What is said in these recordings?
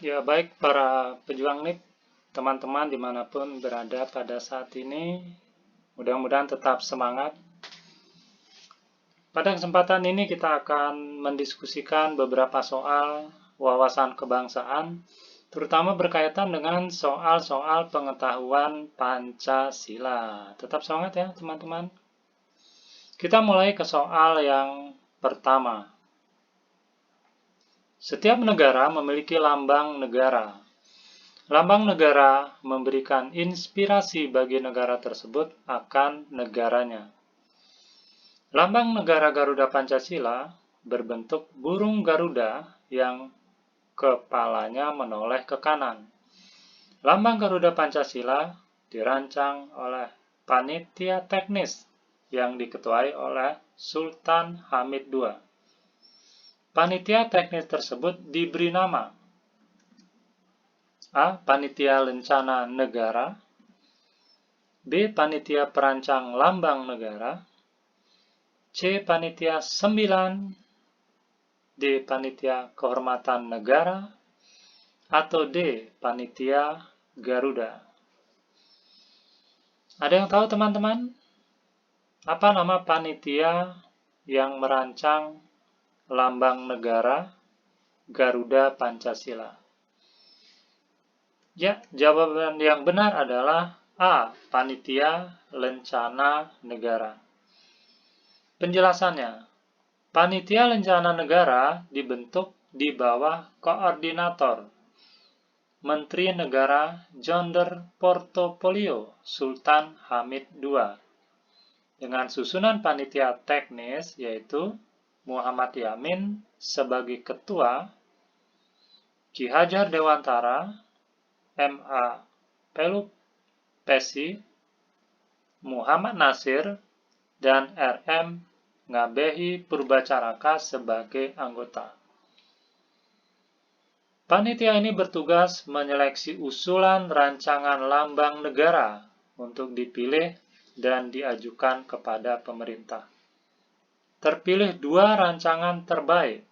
Ya, baik para pejuang NIP, teman-teman dimanapun berada pada saat ini, mudah-mudahan tetap semangat. Pada kesempatan ini kita akan mendiskusikan beberapa soal wawasan kebangsaan, terutama berkaitan dengan soal-soal pengetahuan Pancasila. Tetap semangat ya teman-teman. Kita mulai ke soal yang pertama. Setiap negara memiliki lambang negara. Lambang negara memberikan inspirasi bagi negara tersebut akan negaranya. Lambang negara Garuda Pancasila berbentuk burung Garuda yang kepalanya menoleh ke kanan. Lambang Garuda Pancasila dirancang oleh panitia teknis yang diketuai oleh Sultan Hamid II. Panitia teknis tersebut diberi nama A. Panitia Lencana Negara, B. Panitia Perancang Lambang Negara, C. Panitia 9, D. Panitia Kehormatan Negara, atau D. Panitia Garuda. Ada yang tahu teman-teman? Apa nama panitia yang merancang lambang negara Garuda Pancasila? Ya, jawaban yang benar adalah A. Panitia Lencana Negara. Penjelasannya, Panitia Lencana Negara dibentuk di bawah koordinator Menteri Negara Jonder Portofolio Sultan Hamid II dengan susunan panitia teknis yaitu Muhammad Yamin sebagai ketua, Ki Hajar Dewantara, M.A. Pelupesi, Muhammad Nasir, dan R.M. Ngabehi Purbacaraka sebagai anggota. Panitia ini bertugas menyeleksi usulan rancangan lambang negara untuk dipilih dan diajukan kepada pemerintah. Terpilih 2 rancangan terbaik,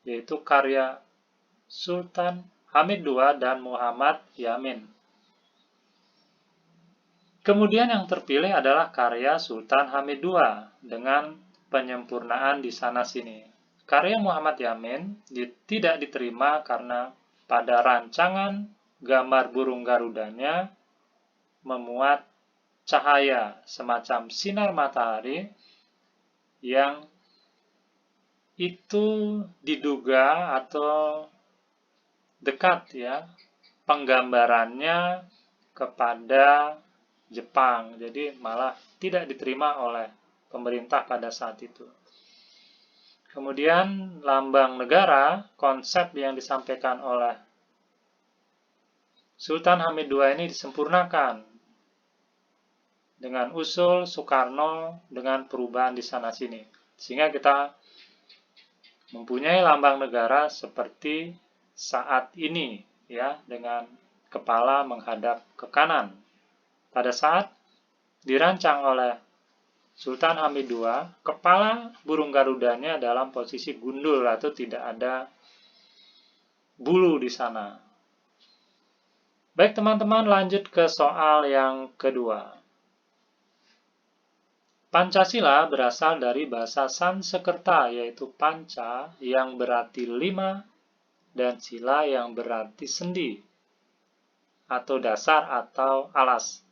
yaitu karya Sultan Hamid II dan Muhammad Yamin. Kemudian yang terpilih adalah karya Sultan Hamid II dengan penyempurnaan di sana-sini. Karya Muhammad Yamin tidak diterima karena pada rancangan gambar burung Garudanya memuat cahaya semacam sinar matahari yang itu diduga atau dekat ya penggambarannya kepada Jepang, jadi malah tidak diterima oleh pemerintah pada saat itu. Kemudian lambang negara, konsep yang disampaikan oleh Sultan Hamid II ini disempurnakan dengan usul Soekarno dengan perubahan di sana-sini, sehingga kita mempunyai lambang negara seperti saat ini ya, dengan kepala menghadap ke kanan. Pada saat dirancang oleh Sultan Hamid II, kepala burung Garudanya dalam posisi gundul atau tidak ada bulu di sana. Baik teman-teman, lanjut ke soal yang kedua. Pancasila berasal dari bahasa Sanskerta yaitu panca yang berarti 5 dan sila yang berarti sendi atau dasar atau alas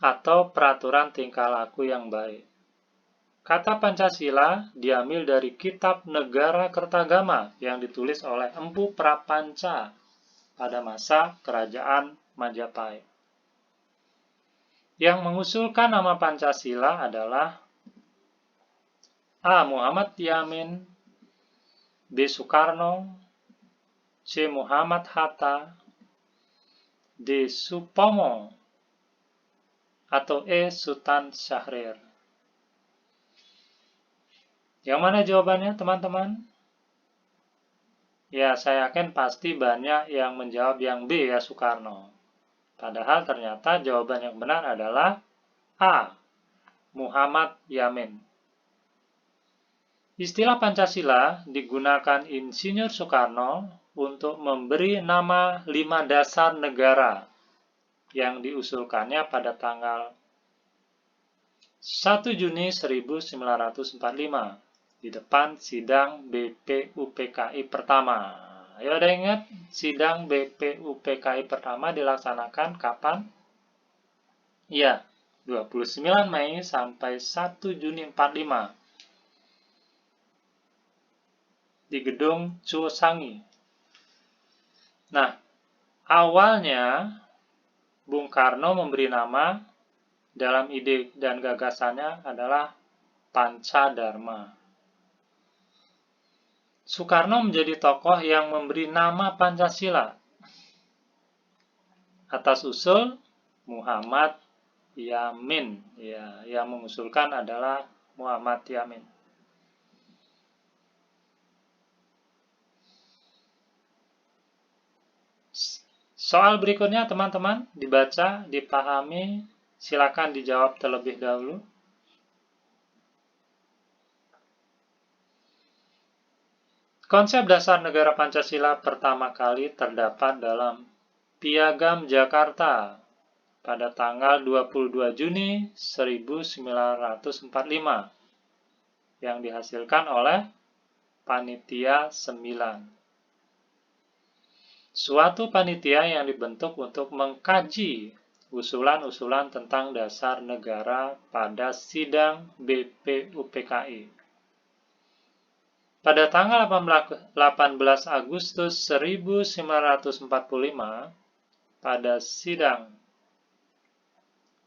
atau peraturan tingkah laku yang baik. Kata Pancasila diambil dari Kitab Negara Kertagama yang ditulis oleh Empu Prapanca pada masa Kerajaan Majapahit. Yang mengusulkan nama Pancasila adalah A. Muhammad Yamin, B. Soekarno, C. Muhammad Hatta, D. Supomo, atau E. Sultan Syahrir. Yang mana jawabannya teman-teman? Ya, saya yakin pasti banyak yang menjawab yang B ya, Soekarno. Padahal ternyata jawaban yang benar adalah A. Muhammad Yamin. Istilah Pancasila digunakan Insinyur Soekarno untuk memberi nama 5 dasar negara yang diusulkannya pada tanggal 1 Juni 1945 di depan sidang BPUPKI pertama. Ayo ada ingat, sidang BPUPKI pertama dilaksanakan kapan? Ya, 29 Mei sampai 1 Juni 45 di gedung Chusangi. Nah, awalnya Bung Karno memberi nama dalam ide dan gagasannya adalah Pancadharma. Soekarno menjadi tokoh yang memberi nama Pancasila atas usul Muhammad Yamin. Ya, yang mengusulkan adalah Muhammad Yamin. Soal berikutnya teman-teman dibaca, dipahami, silakan dijawab terlebih dahulu. Konsep dasar negara Pancasila pertama kali terdapat dalam Piagam Jakarta pada tanggal 22 Juni 1945 yang dihasilkan oleh Panitia 9. Suatu panitia yang dibentuk untuk mengkaji usulan-usulan tentang dasar negara pada sidang BPUPKI. Pada tanggal 18 Agustus 1945, pada sidang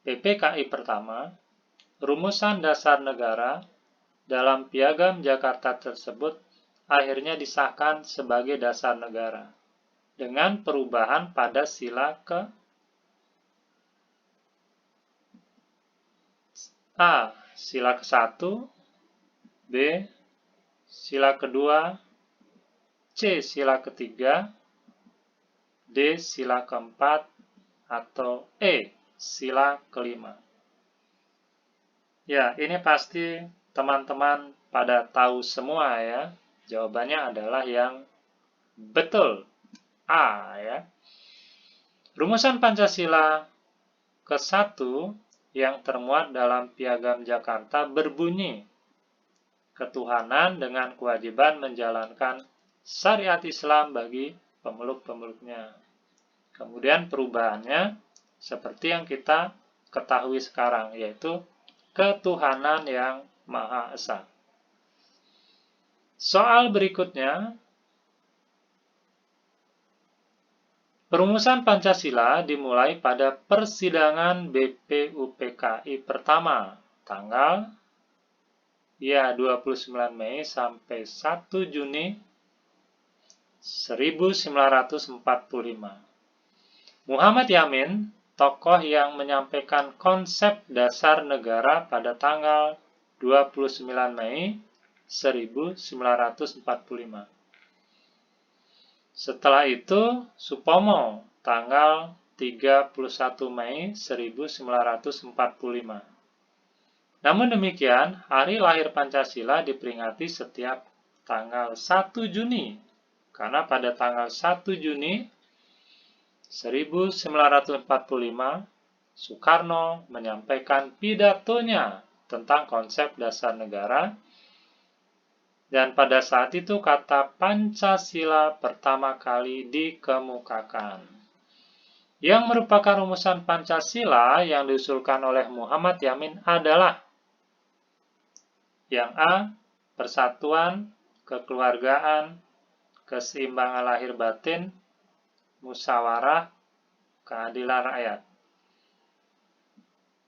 PPKI pertama, rumusan dasar negara dalam Piagam Jakarta tersebut akhirnya disahkan sebagai dasar negara, dengan perubahan pada sila ke A. Sila ke-1, B. Sila kedua, C. Sila ketiga, D. Sila keempat, atau E. Sila kelima. Ya, ini pasti teman-teman pada tahu semua ya. Jawabannya adalah yang betul. A ya. Rumusan Pancasila ke-1 yang termuat dalam Piagam Jakarta berbunyi, ketuhanan dengan kewajiban menjalankan syariat Islam bagi pemeluk-pemeluknya. Kemudian perubahannya seperti yang kita ketahui sekarang, yaitu ketuhanan yang Maha Esa. Soal berikutnya, perumusan Pancasila dimulai pada persidangan BPUPKI pertama, tanggal 29 Mei sampai 1 Juni 1945. Muhammad Yamin, tokoh yang menyampaikan konsep dasar negara pada tanggal 29 Mei 1945. Setelah itu, Supomo, tanggal 31 Mei 1945. Namun demikian, hari lahir Pancasila diperingati setiap tanggal 1 Juni, karena pada tanggal 1 Juni 1945, Soekarno menyampaikan pidatonya tentang konsep dasar negara, dan pada saat itu kata Pancasila pertama kali dikemukakan. Yang merupakan rumusan Pancasila yang diusulkan oleh Muhammad Yamin adalah yang A. Persatuan, kekeluargaan, keseimbangan lahir batin, musyawarah, keadilan rakyat.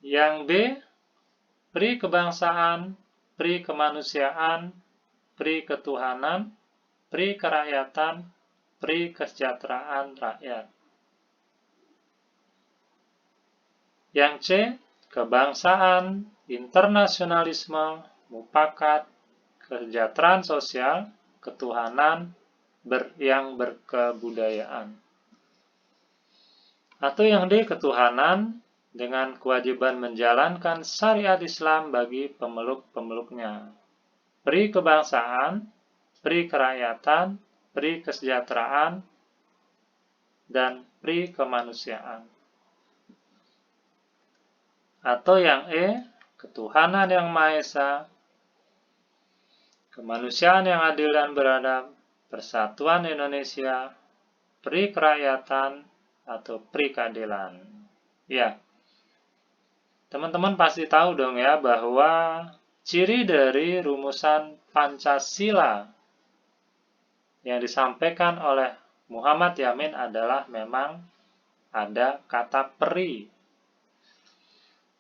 Yang B. Pri kebangsaan, pri kemanusiaan, pri ketuhanan, pri kerakyatan, pri kesejahteraan rakyat. Yang C. Kebangsaan, internasionalisme, mufakat, kesejahteraan sosial, ketuhanan, yang berkebudayaan. Atau yang D. Ketuhanan dengan kewajiban menjalankan syariat Islam bagi pemeluk-pemeluknya. Pri kebangsaan, pri kerakyatan, pri kesejahteraan, dan pri kemanusiaan. Atau yang E, ketuhanan yang Maha Esa, kemanusiaan yang adil dan beradab, persatuan Indonesia, pri kerakyatan, atau pri keadilan. Ya, teman-teman pasti tahu dong ya bahwa ciri dari rumusan Pancasila yang disampaikan oleh Muhammad Yamin adalah memang ada kata peri.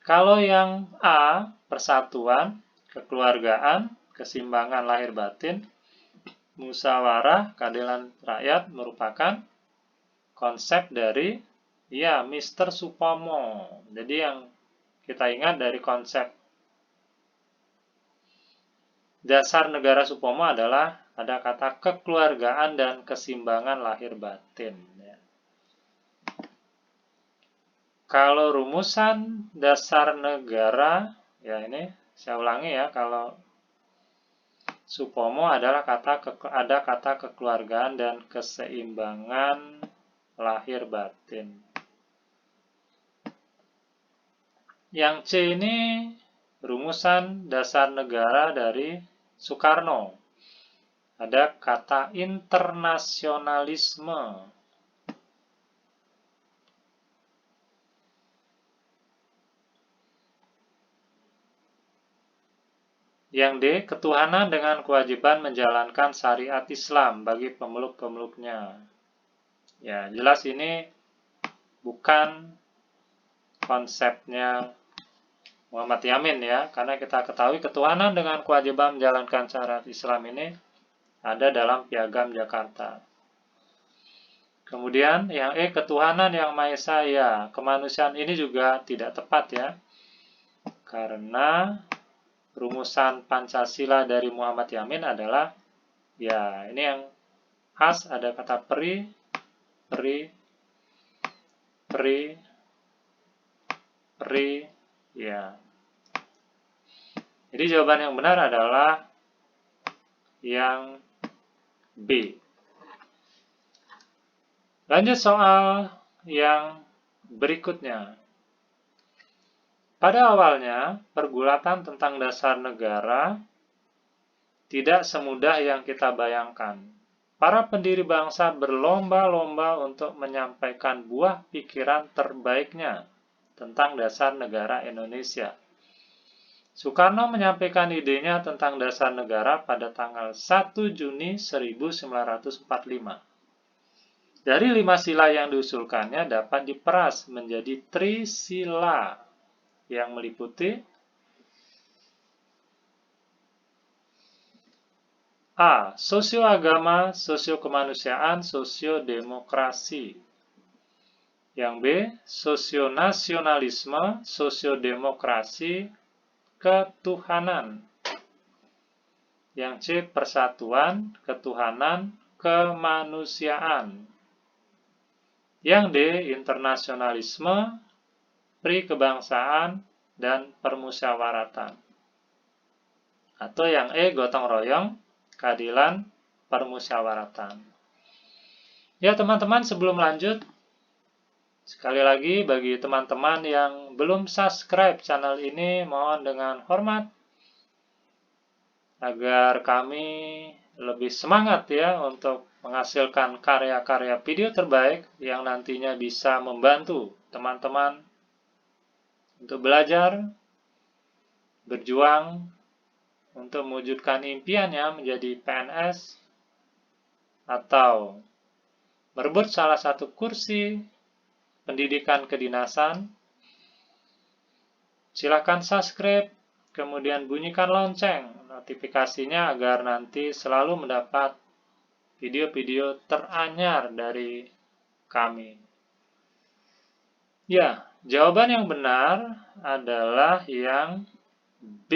Kalau yang A, persatuan, kekeluargaan, keseimbangan lahir batin, musyawarah, keadilan rakyat merupakan konsep dari Mr. Supomo. Jadi yang kita ingat dari konsep dasar negara Supomo adalah ada kata kekeluargaan dan keseimbangan lahir batin. Kalau rumusan dasar negara, ya ini saya ulangi ya, kalau Supomo adalah ada kata kekeluargaan dan keseimbangan lahir batin. Yang C ini rumusan dasar negara dari Soekarno. Ada kata internasionalisme. Yang D, ketuhanan dengan kewajiban menjalankan syariat Islam bagi pemeluk-pemeluknya. Ya, jelas ini bukan konsepnya Muhammad Yamin ya, karena kita ketahui ketuhanan dengan kewajiban menjalankan syariat Islam ini ada dalam Piagam Jakarta. Kemudian yang E, ketuhanan yang Maha Esa, ya, kemanusiaan ini juga tidak tepat ya, karena rumusan Pancasila dari Muhammad Yamin adalah, ya, ini yang khas ada kata peri, ya. Jadi jawaban yang benar adalah yang B. Lanjut soal yang berikutnya. Pada awalnya, pergulatan tentang dasar negara tidak semudah yang kita bayangkan. Para pendiri bangsa berlomba-lomba untuk menyampaikan buah pikiran terbaiknya tentang dasar negara Indonesia. Soekarno menyampaikan idenya tentang dasar negara pada tanggal 1 Juni 1945. Dari 5 sila yang diusulkannya dapat diperas menjadi trisila yang meliputi A. Sosioagama, sosiokemanusiaan, sosiodemokrasi. Yang B. Sosionasionalisme, sosiodemokrasi, ketuhanan. Yang C. Persatuan, ketuhanan, kemanusiaan. Yang D. Internasionalisme, pri kebangsaan, dan permusyawaratan. Atau yang E, gotong royong, keadilan, permusyawaratan. Ya teman-teman, sebelum lanjut, sekali lagi bagi teman-teman yang belum subscribe channel ini, mohon dengan hormat agar kami lebih semangat ya untuk menghasilkan karya-karya video terbaik yang nantinya bisa membantu teman-teman untuk belajar, berjuang, untuk mewujudkan impiannya menjadi PNS, atau merebut salah satu kursi pendidikan kedinasan. Silakan subscribe, kemudian bunyikan lonceng notifikasinya agar nanti selalu mendapat video-video teranyar dari kami. Ya, jawaban yang benar adalah yang B.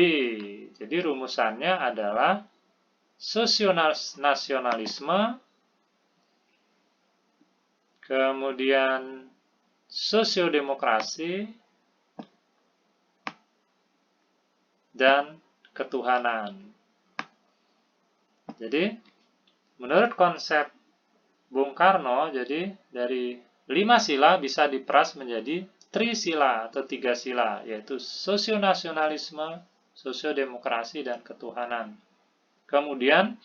Jadi rumusannya adalah sosionasionalisme, kemudian sosiodemokrasi, dan ketuhanan. Jadi menurut konsep Bung Karno, jadi dari 5 sila bisa diperas menjadi trisila atau 3 sila, yaitu sosionasionalisme, sosiodemokrasi, dan ketuhanan. Kemudian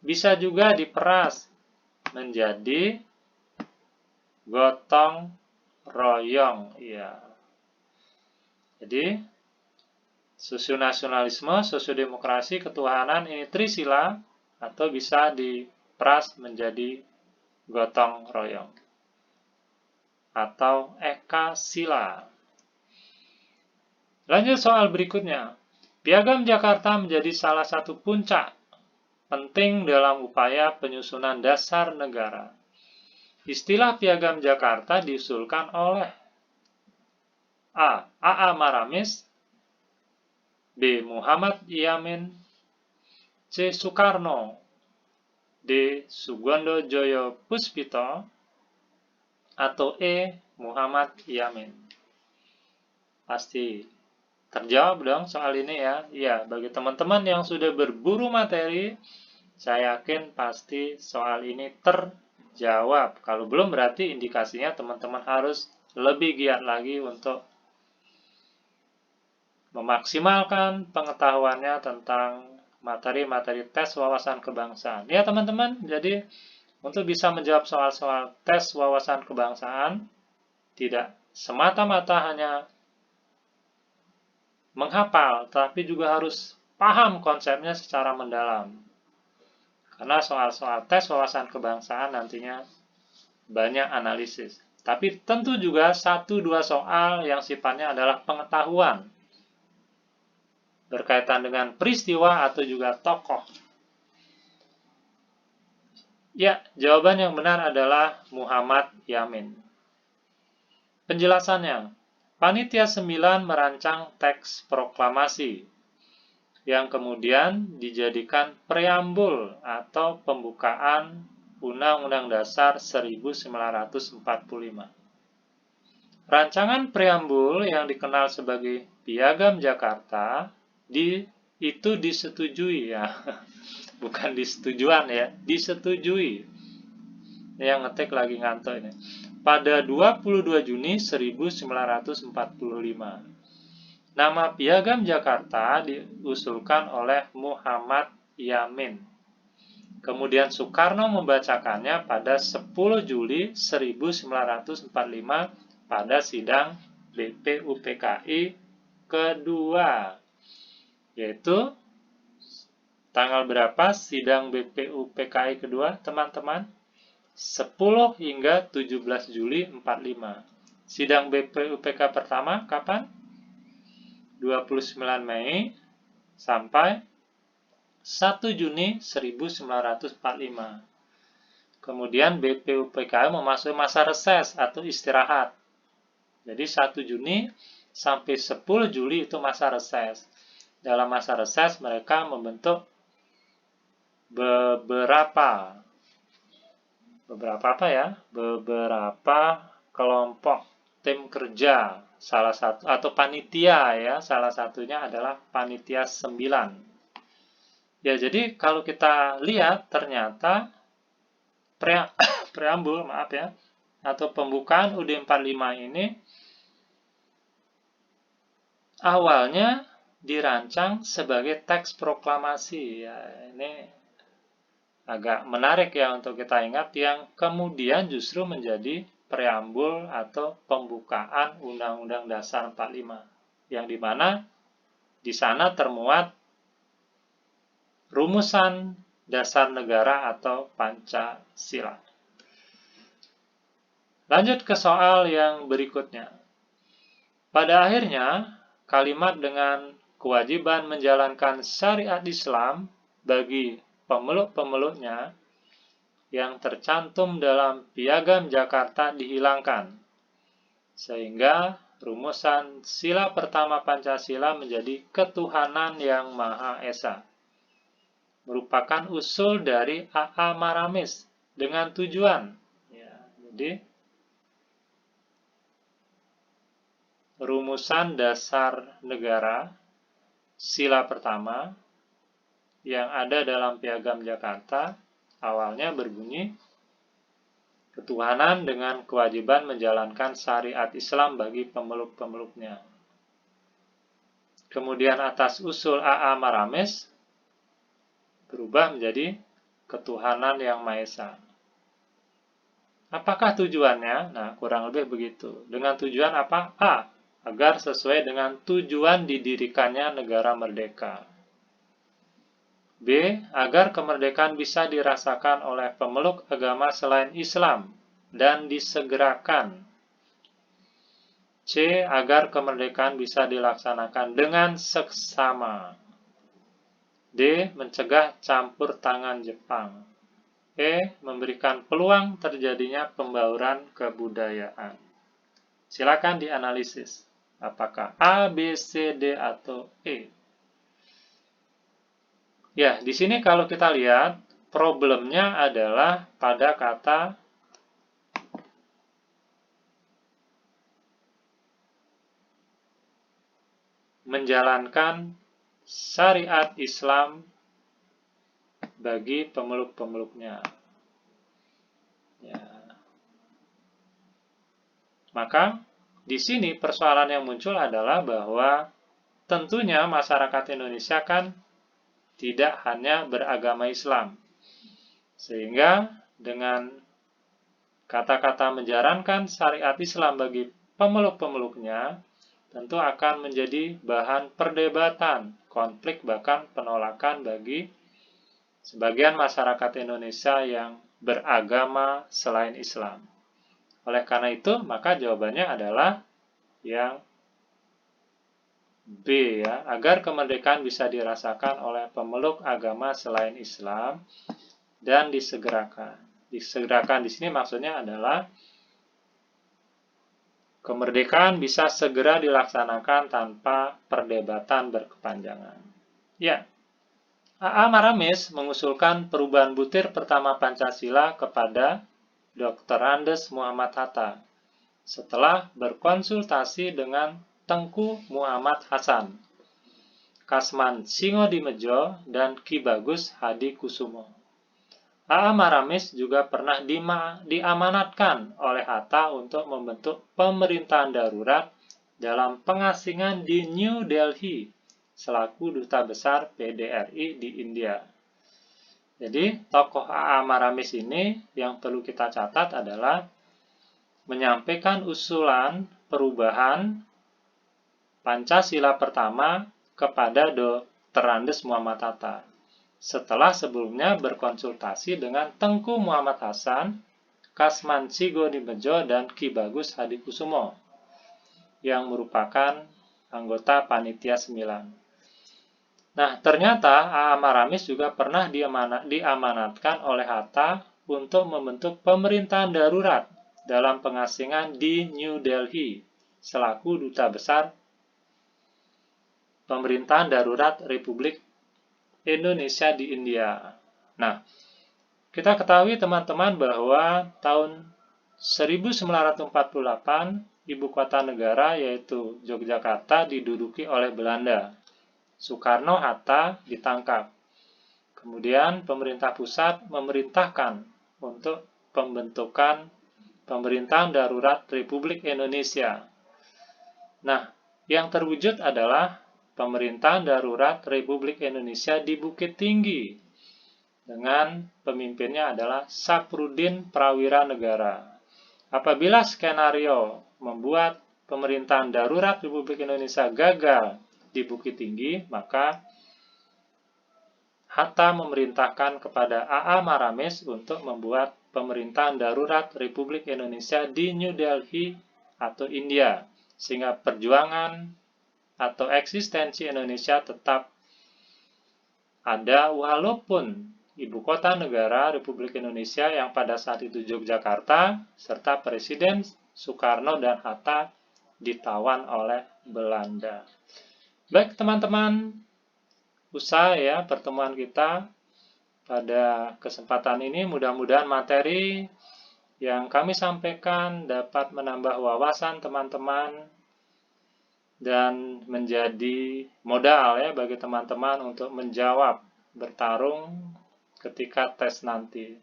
bisa juga diperas menjadi gotong royong. Ya. Jadi sosionasionalisme, sosiodemokrasi, ketuhanan ini trisila atau bisa diperas menjadi gotong royong atau eka sila. Lanjut soal berikutnya. Piagam Jakarta menjadi salah satu puncak penting dalam upaya penyusunan dasar negara. Istilah Piagam Jakarta diusulkan oleh A. A.A. Maramis, B. Muhammad Yamin, C. Soekarno, D. Sugondo Joyo Puspito, atau E. Muhammad Yamin. Pasti terjawab dong soal ini ya. Iya, bagi teman-teman yang sudah berburu materi, saya yakin pasti soal ini terjawab. Kalau belum berarti indikasinya teman-teman harus lebih giat lagi untuk memaksimalkan pengetahuannya tentang materi-materi tes wawasan kebangsaan. Ya teman-teman, jadi untuk bisa menjawab soal-soal tes wawasan kebangsaan, tidak semata-mata hanya menghafal, tapi juga harus paham konsepnya secara mendalam. Karena soal-soal tes wawasan kebangsaan nantinya banyak analisis. Tapi tentu juga 1-2 soal yang sifatnya adalah pengetahuan berkaitan dengan peristiwa atau juga tokoh. Ya, jawaban yang benar adalah Muhammad Yamin. Penjelasannya, Panitia 9 merancang teks proklamasi yang kemudian dijadikan preambul atau pembukaan Undang-Undang Dasar 1945. Rancangan preambul yang dikenal sebagai Piagam Jakarta itu disetujui ya, bukan disetujuan ya, disetujui. Ini yang ngetik lagi ngantuk ini. Pada 22 Juni 1945. Nama Piagam Jakarta diusulkan oleh Muhammad Yamin. Kemudian Soekarno membacakannya pada 10 Juli 1945 pada sidang BPUPKI kedua. Yaitu tanggal berapa sidang BPUPKI kedua, teman-teman? 10 hingga 17 Juli 45. Sidang BPUPK pertama kapan? 29 Mei sampai 1 Juni 1945. Kemudian BPUPK memasuki masa reses atau istirahat. Jadi 1 Juni sampai 10 Juli itu masa reses. Dalam masa reses mereka membentuk beberapa kelompok tim kerja, salah satu atau panitia ya, salah satunya adalah panitia 9. Ya, jadi kalau kita lihat ternyata preambul ya atau pembukaan UUD 45 ini awalnya dirancang sebagai teks proklamasi ya. Ini agak menarik ya untuk kita ingat, yang kemudian justru menjadi preambul atau pembukaan Undang-Undang Dasar 45, yang dimana di sana termuat rumusan dasar negara atau Pancasila. Lanjut ke soal yang berikutnya. Pada akhirnya, kalimat dengan kewajiban menjalankan syariat Islam bagi pemeluk-pemeluknya yang tercantum dalam Piagam Jakarta dihilangkan, sehingga rumusan sila pertama Pancasila menjadi ketuhanan yang Maha Esa, merupakan usul dari A.A. Maramis dengan tujuan ya, jadi rumusan dasar negara sila pertama yang ada dalam Piagam Jakarta awalnya berbunyi ketuhanan dengan kewajiban menjalankan syariat Islam bagi pemeluk-pemeluknya. Kemudian atas usul A.A. Maramis berubah menjadi ketuhanan yang Maha Esa. Apakah tujuannya? Nah, kurang lebih begitu. Dengan tujuan apa? A. Agar sesuai dengan tujuan didirikannya negara merdeka. B. Agar kemerdekaan bisa dirasakan oleh pemeluk agama selain Islam dan disegerakan. C. Agar kemerdekaan bisa dilaksanakan dengan seksama. D. Mencegah campur tangan Jepang. E. Memberikan peluang terjadinya pembauran kebudayaan. Silakan dianalisis. Apakah A, B, C, D, atau E? Ya, di sini kalau kita lihat, problemnya adalah pada kata menjalankan syariat Islam bagi pemeluk-pemeluknya. Ya. Maka, di sini persoalan yang muncul adalah bahwa tentunya masyarakat Indonesia kan tidak hanya beragama Islam. Sehingga dengan kata-kata menjalankan syariat Islam bagi pemeluk-pemeluknya tentu akan menjadi bahan perdebatan, konflik, bahkan penolakan bagi sebagian masyarakat Indonesia yang beragama selain Islam. Oleh karena itu, maka jawabannya adalah yang B, ya, agar kemerdekaan bisa dirasakan oleh pemeluk agama selain Islam dan disegerakan. Disegerakan di sini maksudnya adalah kemerdekaan bisa segera dilaksanakan tanpa perdebatan berkepanjangan. Ya, A.A. Maramis mengusulkan perubahan butir pertama Pancasila kepada Dr. Andes Muhammad Hatta setelah berkonsultasi dengan Tengku Muhammad Hasan, Kasman Singodimedjo, dan Ki Bagus Hadikusumo. A.A. Maramis juga pernah diamanatkan oleh Hatta untuk membentuk pemerintahan darurat dalam pengasingan di New Delhi selaku duta besar PDRI di India. Jadi, tokoh A.A. Maramis ini yang perlu kita catat adalah menyampaikan usulan perubahan Pancasila pertama kepada Dr. Andes Muhammad Hatta setelah sebelumnya berkonsultasi dengan Tengku Muhammad Hasan, Kasman Singodimedjo, dan Ki Bagus Hadikusumo yang merupakan anggota Panitia 9. Nah, ternyata A.A. Maramis juga pernah diamanatkan oleh Hatta untuk membentuk pemerintahan darurat dalam pengasingan di New Delhi selaku duta besar pemerintahan darurat Republik Indonesia di India. Nah, kita ketahui teman-teman bahwa tahun 1948 ibu kota negara yaitu Yogyakarta diduduki oleh Belanda. Soekarno-Hatta ditangkap. Kemudian pemerintah pusat memerintahkan untuk pembentukan pemerintahan darurat Republik Indonesia. Nah, yang terwujud adalah pemerintahan darurat Republik Indonesia di Bukit Tinggi dengan pemimpinnya adalah Sapruddin Prawira Negara. Apabila skenario membuat pemerintahan darurat Republik Indonesia gagal di Bukit Tinggi, maka Hatta memerintahkan kepada A.A. Maramis untuk membuat pemerintahan darurat Republik Indonesia di New Delhi atau India, sehingga perjuangan atau eksistensi Indonesia tetap ada walaupun ibu kota negara Republik Indonesia yang pada saat itu Yogyakarta serta Presiden Soekarno dan Hatta ditawan oleh Belanda. Baik teman-teman, usai ya pertemuan kita pada kesempatan ini, mudah-mudahan materi yang kami sampaikan dapat menambah wawasan teman-teman dan menjadi modal ya bagi teman-teman untuk menjawab, bertarung ketika tes nanti.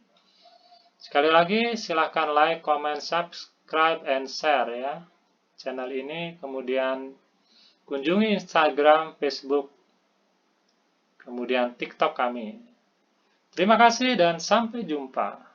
Sekali lagi, silahkan like, comment, subscribe, and share ya channel ini. Kemudian kunjungi Instagram, Facebook, kemudian TikTok kami. Terima kasih dan sampai jumpa.